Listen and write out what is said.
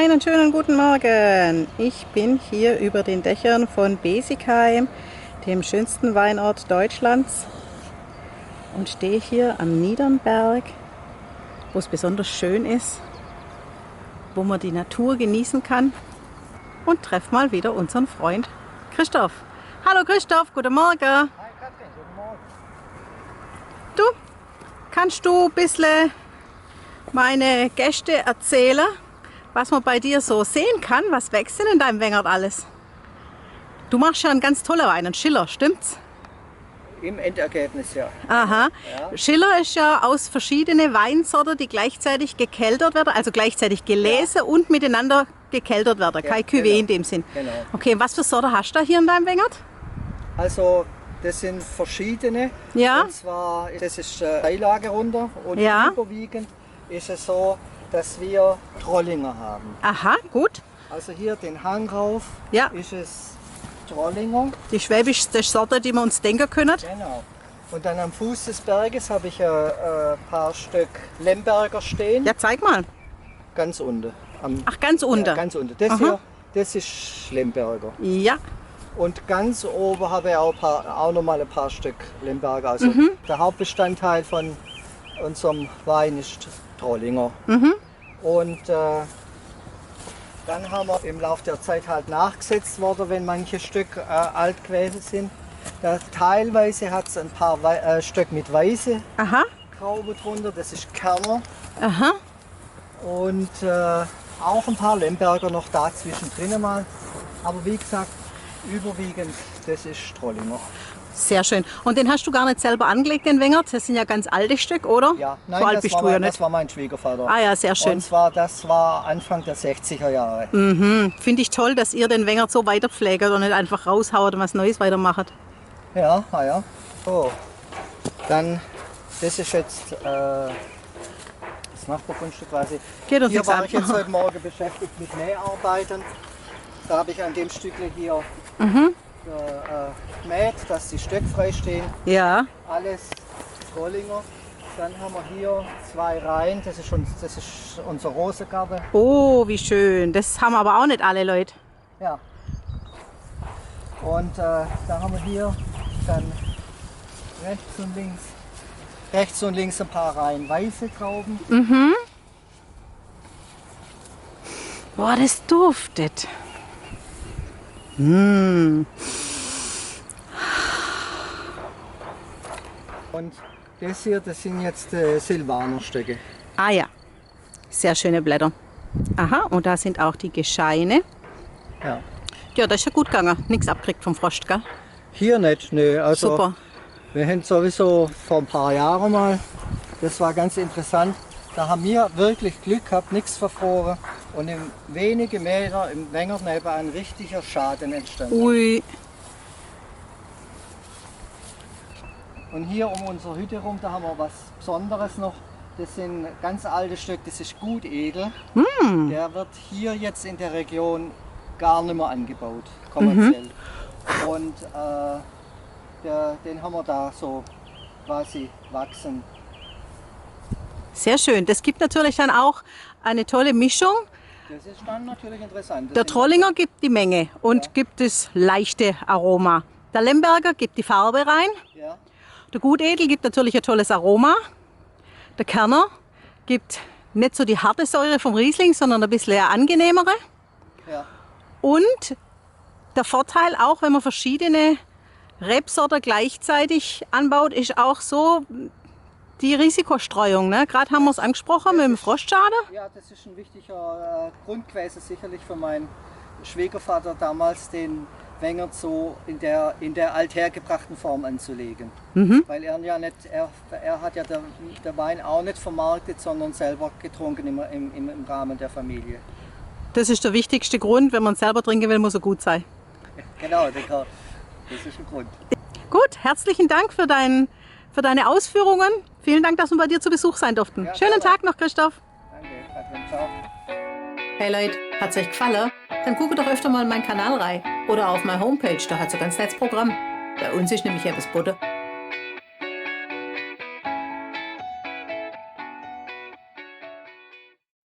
Einen schönen guten Morgen. Ich bin hier über den Dächern von Besigheim, dem schönsten Weinort Deutschlands, und stehe hier am Niedernberg, wo es besonders schön ist, wo man die Natur genießen kann, und treffe mal wieder unseren Freund Christoph. Hallo Christoph, guten Morgen. Hi Katrin, guten Morgen. Du, kannst du ein bisschen meine Gäste erzählen, was man bei dir so sehen kann? Was wächst denn in deinem Wengert alles? Du machst ja einen ganz tollen Wein, einen Schiller, stimmt's? Im Endergebnis, ja. Aha. Ja. Schiller ist ja aus verschiedenen Weinsorten, die gleichzeitig gekeltert werden, also gleichzeitig gelesen und miteinander gekeltert werden. Ja, Kein Cuvée genau. in dem Sinn. Genau. Okay, was für Sorte hast du da hier in deinem Wengert? Also, das sind verschiedene. Ja. Und zwar, das ist Beilage runter und Ja. überwiegend ist es so, dass wir Trollinger haben. Aha, gut. Also hier den Hang rauf Ja. ist es Trollinger. Die schwäbischste Sorte, die wir uns denken können. Genau. Und dann am Fuß des Berges habe ich ein paar Stück Lemberger stehen. Ja, zeig mal. Ganz unten. Ach, ganz unten. Ja, ganz unten. Das Aha. hier, das ist Lemberger. Ja. Und ganz oben habe ich auch noch mal ein paar Stück Lemberger. Also der Hauptbestandteil von unserem Wein ist Trollinger. Und dann haben wir im Laufe der Zeit halt nachgesetzt worden, wenn manche Stück alt gewesen sind. Da teilweise hat es ein paar Stück mit weiße Aha. Traube drunter, das ist Kerner. Aha. Und auch ein paar Lemberger noch da zwischendrin mal. Aber wie gesagt, überwiegend, das ist Trollinger. Sehr schön. Und den hast du gar nicht selber angelegt, den Wengert? Das sind ja ganz alte Stück, oder? Ja, nein, so alt das, bist war du ja mein, nicht. das war mein Schwiegervater. Ah ja, sehr schön. Und zwar, das war Anfang der 60er Jahre. Finde ich toll, dass ihr den Wengert so weiterpflegt und nicht einfach raushaut und was Neues weitermacht. Ja, ja. So, dann, das ist jetzt das Nachbargrundstück quasi. Geht uns Hier nichts war an. ich jetzt heute Morgen beschäftigt mit Näharbeiten. Da habe ich an dem Stückle hier gemäht, dass die Stöcke frei stehen. Ja. Alles Trollinger. Dann haben wir hier 2 Reihen, das ist unser Rosengarten. Oh, wie schön. Das haben aber auch nicht alle Leute. Ja. Und da haben wir hier dann rechts und links ein paar Reihen weiße Trauben. Boah, das duftet. Mm. Und das hier, das sind jetzt Silvanerstöcke. Ah ja, sehr schöne Blätter. Aha, und da sind auch die Gescheine. Ja. Ja, das ist ja gut gegangen. Nichts abgekriegt vom Frost, gell? Hier nicht, nö. Also Super. wir haben sowieso vor ein paar Jahren mal, das war ganz interessant, da haben wir wirklich Glück gehabt, nichts verfroren und in wenige Meter im Wengert nebenan ein richtiger Schaden entstanden. Ui. Und hier um unsere Hütte rum, da haben wir was Besonderes noch. Das sind ganz alte Stück, das ist Gutedel. Der wird hier jetzt in der Region gar nicht mehr angebaut, kommerziell. Und den haben wir da so quasi wachsen. Sehr schön. Das gibt natürlich dann auch eine tolle Mischung. Das ist dann natürlich interessant. Der Trollinger gibt die Menge und gibt das leichte Aroma. Der Lemberger gibt die Farbe rein. Ja, Der Gutedel gibt natürlich ein tolles Aroma. Der Kerner gibt nicht so die harte Säure vom Riesling, sondern ein bisschen eine angenehmere. ja. Und der Vorteil auch, wenn man verschiedene Rebsorten gleichzeitig anbaut, ist auch so die Risikostreuung. Ne? Gerade haben wir es angesprochen mit dem Frostschaden. Ja, das ist ein wichtiger Grund gewesen, sicherlich für meinen Schwiegervater damals, den Wengert so in der althergebrachten Form anzulegen. Weil er hat ja der Wein auch nicht vermarktet, sondern selber getrunken im Rahmen der Familie. Das ist der wichtigste Grund. Wenn man selber trinken will, muss er gut sein. Genau, das ist ein Grund. Gut, herzlichen Dank für deine Ausführungen. Vielen Dank, dass wir bei dir zu Besuch sein durften. Ja, Schönen gerne. Tag noch, Christoph. Danke, Katrin, ciao. Hey Leute, hat's euch gefallen? Dann guckt doch öfter mal in meinen Kanal rein. Oder auf meine Homepage, da hat's ein ganz nettes Programm. Bei uns ist nämlich etwas Butter.